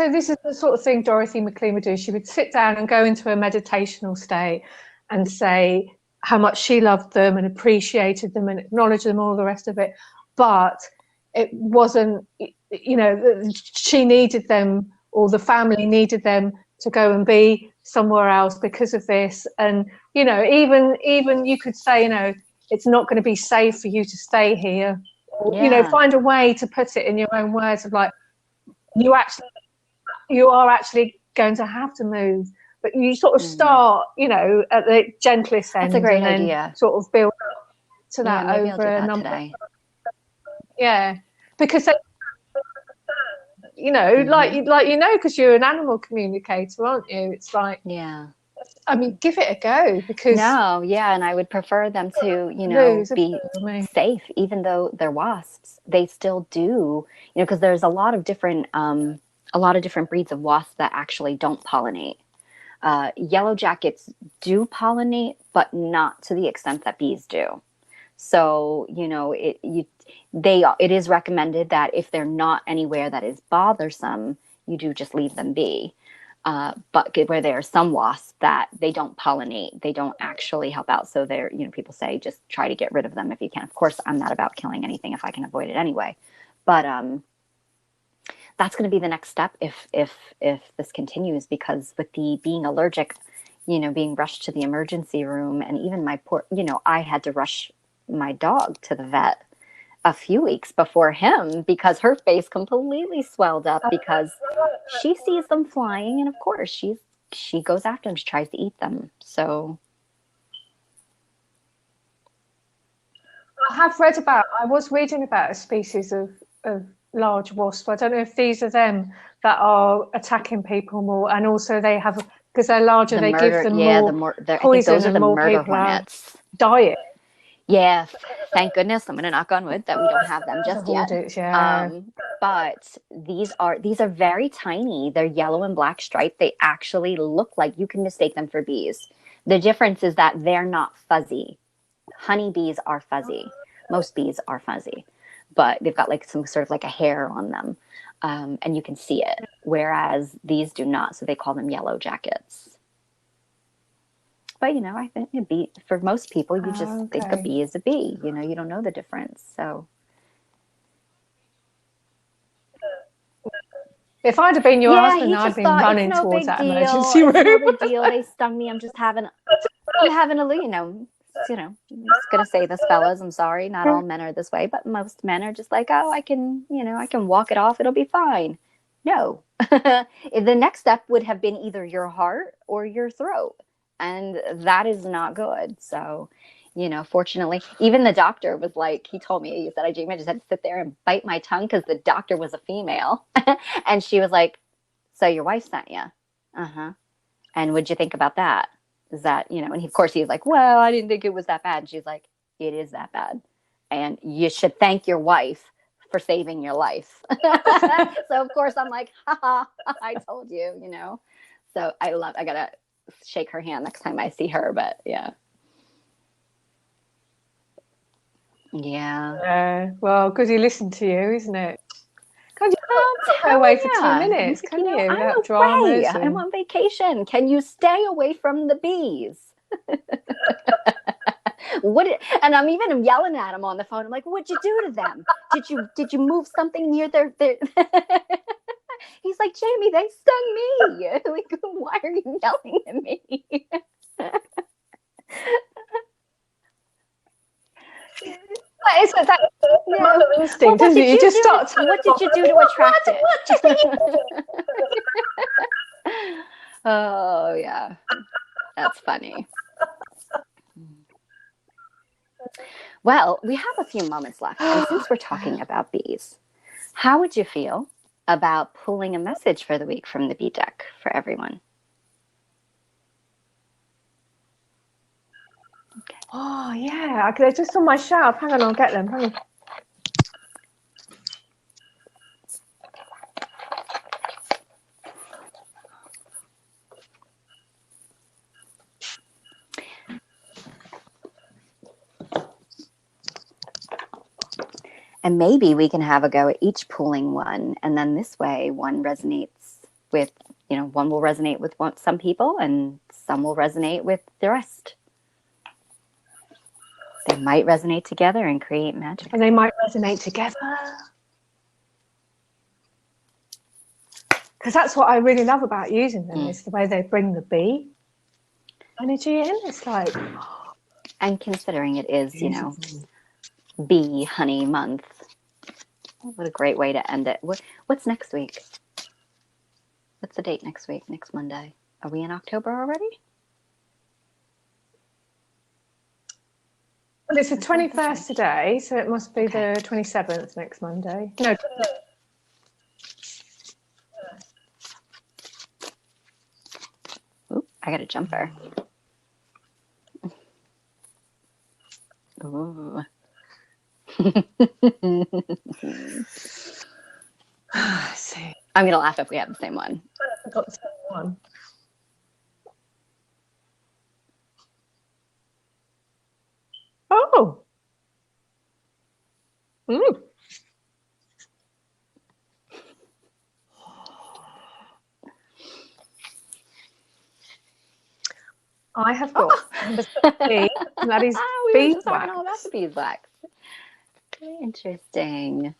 Speaker 1: this is the sort of thing Dorothy McLean would do. She would sit down and go into a meditational state and say how much she loved them and appreciated them and acknowledged them, all the rest of it. But it wasn't, you know, she needed them, or the family needed them to go and be somewhere else because of this. And, you know, even you could say, you know, it's not going to be safe for you to stay here. Or, you know, find a way to put it in your own words of like, you are actually going to have to move, but you sort of start, you know, at the gentlest end.
Speaker 2: That's a great
Speaker 1: and then
Speaker 2: idea.
Speaker 1: Sort of build up to that
Speaker 2: maybe
Speaker 1: over
Speaker 2: I'll do
Speaker 1: a
Speaker 2: that
Speaker 1: number.
Speaker 2: Today.
Speaker 1: Yeah, because they, you know, like you know, because you're an animal communicator, aren't you? It's like,
Speaker 2: yeah.
Speaker 1: I mean, give it a go, because
Speaker 2: and I would prefer them to, you know, be safe, even though they're wasps. They still do, you know, because there's a lot of different breeds of wasps that actually don't pollinate. Yellow jackets do pollinate, but not to the extent that bees do. So, you know, it is recommended that if they're not anywhere that is bothersome, you do just leave them be. But where there are some wasps that they don't pollinate, they don't actually help out. So they're, you know, people say just try to get rid of them if you can. Of course, I'm not about killing anything if I can avoid it anyway. But that's going to be the next step if this continues, because with the being allergic, you know, being rushed to the emergency room, and even my poor, you know, I had to rush my dog to the vet a few weeks before him because her face completely swelled up because she sees them flying, and of course she goes after them. She tries to eat them. So
Speaker 1: I was reading about a species of large wasp. I don't know if these are them that are attacking people more, and also they have, because they're larger, they give them more poison, I think those are the murder hornets. Diet.
Speaker 2: Yeah, thank goodness. I'm going to knock on wood that we don't have them just yet.
Speaker 1: Yeah.
Speaker 2: But these are very tiny. They're yellow and black striped. They actually look like, you can mistake them for bees. The difference is that they're not fuzzy. Honeybees are fuzzy. Most bees are fuzzy, but they've got like some sort of like a hair on them, and you can see it. Whereas these do not. So they call them yellow jackets. But, you know, I think a bee, for most people, you just think a bee is a bee. You know, you don't know the difference. So
Speaker 1: if I'd have been your husband, I'd been running towards that emergency room.
Speaker 2: It's no big deal. They stung me. I'm having a, you know, I'm just going to say this, fellas. I'm sorry. Not all men are this way, but most men are just like, oh, I can walk it off. It'll be fine. No. The next step would have been either your heart or your throat. And that is not good. So, you know, fortunately, even the doctor was like, he told me, he said, I just had to sit there and bite my tongue because the doctor was a female. And she was like, so your wife sent you? Uh-huh. And what'd you think about that? Is that, you know, and of course he's like, well, I didn't think it was that bad. And she's like, it is that bad. And you should thank your wife for saving your life. So, of course, I'm like, ha, I told you, you know. So I got to shake her hand next time I see her, but yeah.
Speaker 1: Well, because he listened to you, isn't it? God, you can't go away for 2 minutes, can you?
Speaker 2: I'm away. I'm on vacation. Can you stay away from the bees? And I'm even yelling at him on the phone. I'm like, what'd you do to them? Did you move something near their He's like, Jamie, they stung me. Like, why are you yelling at me?
Speaker 1: It's like that mother instinct, isn't it? You just start to.
Speaker 2: What did you do to attract it? Oh, yeah. That's funny. Well, we have a few moments left. And since we're talking about bees, how would you feel about pulling a message for the week from the bee deck for everyone?
Speaker 1: Okay. Oh, yeah. They're just on my shelf. Hang on, I'll get them. Hang on.
Speaker 2: And maybe we can have a go at each pulling one. And then this way, one resonates with, one will resonate with some people and some will resonate with the rest. They might resonate together and create magic.
Speaker 1: And they might resonate together. Because that's what I really love about using them, is the way they bring the bee energy in. It's like...
Speaker 2: And considering it is, bee honey month, what a great way to end it. What's next week? What's the date next week? Next Monday? Are we in October already?
Speaker 1: Well, it's the 21st today, so it must be the 27th next Monday. No.
Speaker 2: Ooh, I got a jumper. Ooh.
Speaker 1: I see.
Speaker 2: I'm gonna laugh if we have the same one.
Speaker 1: I got the same one. Oh. I have got number 13, and that is beeswax.
Speaker 2: All about the beeswax. Very interesting.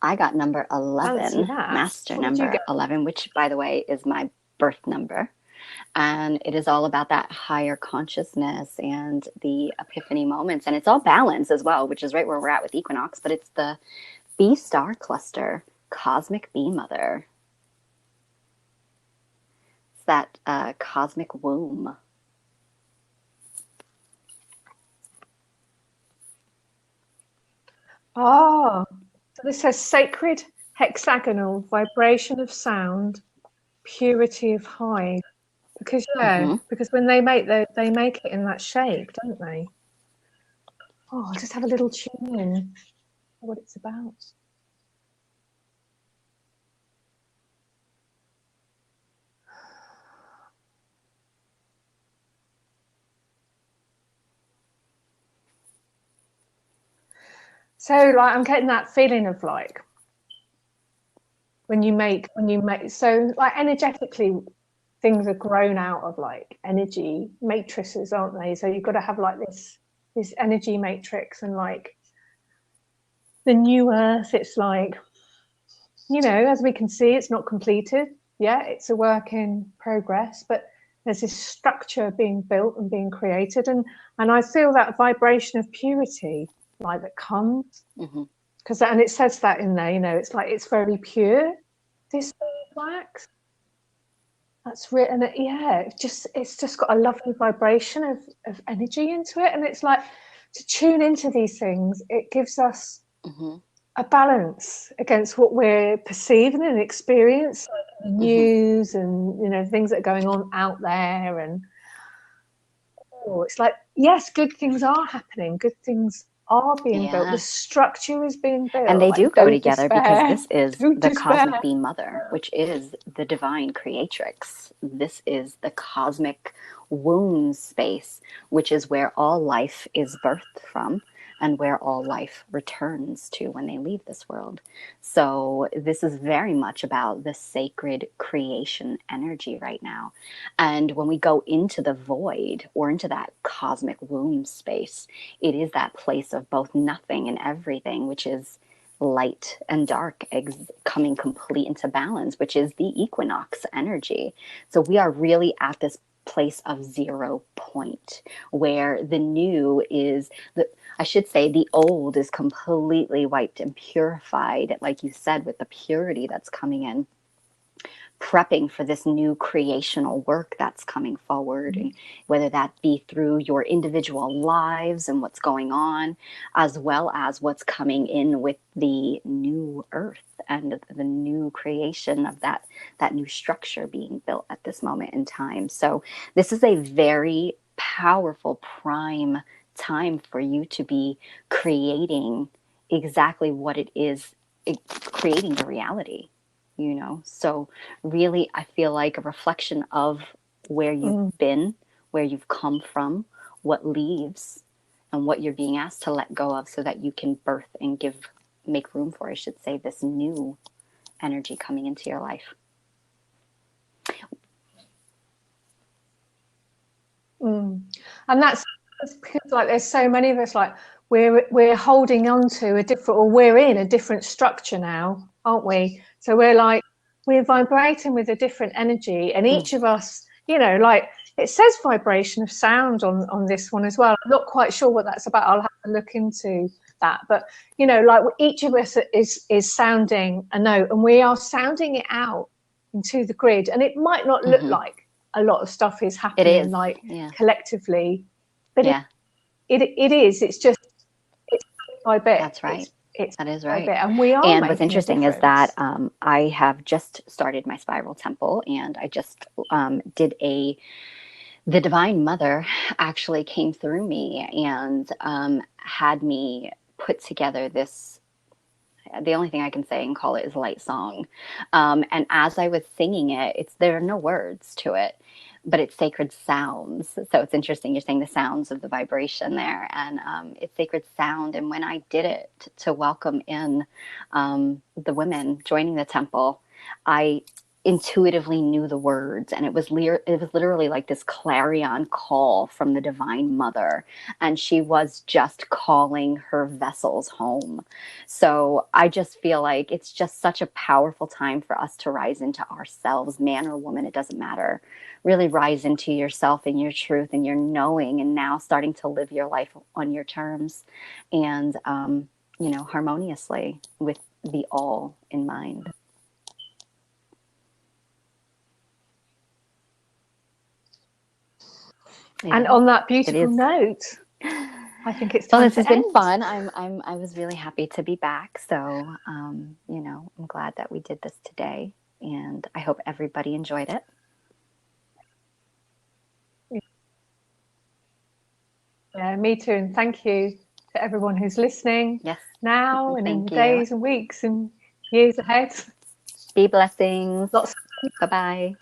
Speaker 2: I got number 11, master number 11, which, by the way, is my birth number. And it is all about that higher consciousness and the epiphany moments. And it's all balance as well, which is right where we're at with equinox. But it's the bee star cluster, cosmic bee mother. It's that cosmic womb.
Speaker 1: Oh, so this says sacred hexagonal vibration of sound, purity of hive. Because because when they make it in that shape, don't they? Oh, I'll just have a little tune in what it's about. So like I'm getting that feeling of like when you make so like energetically things are grown out of like energy matrices, aren't they? So you've got to have like this energy matrix, and like the new earth, it's like, as we can see, it's not completed. Yeah, it's a work in progress, but there's this structure being built and being created, and I feel that vibration of purity like that comes, because and it says that in there, it's like it's very pure, this wax. That's written. It's just got a lovely vibration of energy into it, and it's like to tune into these things. It gives us a balance against what we're perceiving and experience, like the news and things that are going on out there. And it's like, yes, good things are happening. Good things are being built. The structure is being built,
Speaker 2: and they do go together, because this is the cosmic bee mother, which is the divine creatrix. This is the cosmic womb space, which is where all life is birthed from and where all life returns to when they leave this world. So this is very much about the sacred creation energy right now. And when we go into the void or into that cosmic womb space, it is that place of both nothing and everything, which is light and dark coming complete into balance, which is the equinox energy. So we are really at this place of 0 point, where the new is the old is completely wiped and purified, like you said, with the purity that's coming in, prepping for this new creational work that's coming forward, and whether that be through your individual lives and what's going on, as well as what's coming in with the new earth and the new creation of that new structure being built at this moment in time. So this is a very powerful prime time for you to be creating exactly what it is, creating the reality. So really, I feel like a reflection of where you've been, where you've come from, what leaves and what you're being asked to let go of so that you can birth and make room for, I should say, this new energy coming into your life.
Speaker 1: And that's because like there's so many of us, like we're holding on to a different, or we're in a different structure now, aren't we? So we're vibrating with a different energy, and each of us, you know, like it says vibration of sound on this one as well. I'm not quite sure what that's about. I'll have to look into that. But you know, like each of us is sounding a note, and we are sounding it out into the grid. And it might not look like a lot of stuff is happening, like collectively, but it is. It's just it's bit by bit.
Speaker 2: That's right. That is right.
Speaker 1: And we are.
Speaker 2: And what's interesting is that I have just started my spiral temple, and I just did the Divine Mother actually came through me and had me put together this. The only thing I can say and call it is light song. And as I was singing it, there are no words to it, but it's sacred sounds. So it's interesting. You're saying the sounds of the vibration there, and it's sacred sound. And when I did it to welcome in the women joining the temple, I intuitively knew the words, and it was literally like this clarion call from the Divine Mother, and she was just calling her vessels home. So I just feel like it's just such a powerful time for us to rise into ourselves, man or woman, it doesn't matter. Really rise into yourself and your truth and your knowing, and now starting to live your life on your terms, and you know, harmoniously with the all in mind.
Speaker 1: Yeah. And on that beautiful note, I think it's time.
Speaker 2: Well, this has been fun. I was really happy to be back. So, you know, I'm glad that we did this today, and I hope everybody enjoyed it.
Speaker 1: Yeah, me too. And thank you to everyone who's listening.
Speaker 2: Yes.
Speaker 1: Now and in the days and weeks and years ahead.
Speaker 2: Be blessings. Bye-bye.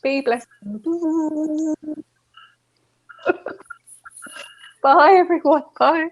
Speaker 1: Be blessings. Bye, everyone. Bye.